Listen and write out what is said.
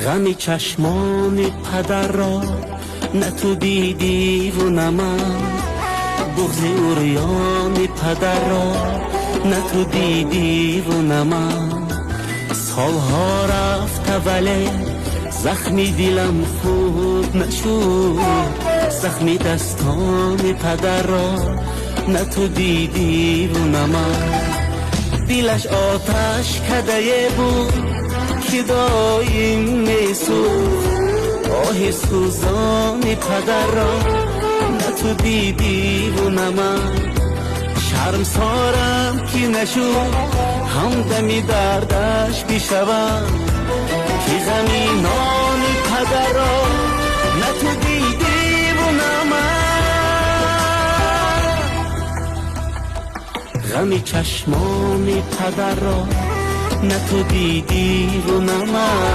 غم چشمان پدر را نه تو دیدی و نه من، بغض اوریان پدر را نه تو دیدی و نه من. سالها رفت ولی زخمی دلم خوب نشد، زخمی دستان پدر را نه تو دیدی و نه من. دلش آتش کده بود که دایم میسوخت، آه سوزان پدر را نه تو دیدی و نه من. شرم سارم که نشد همدمی دردش بشوم، که غمی نان پدر را نه تو دیدی و نه من. غمی چشمان پدر را نه تو دیدی و نه من.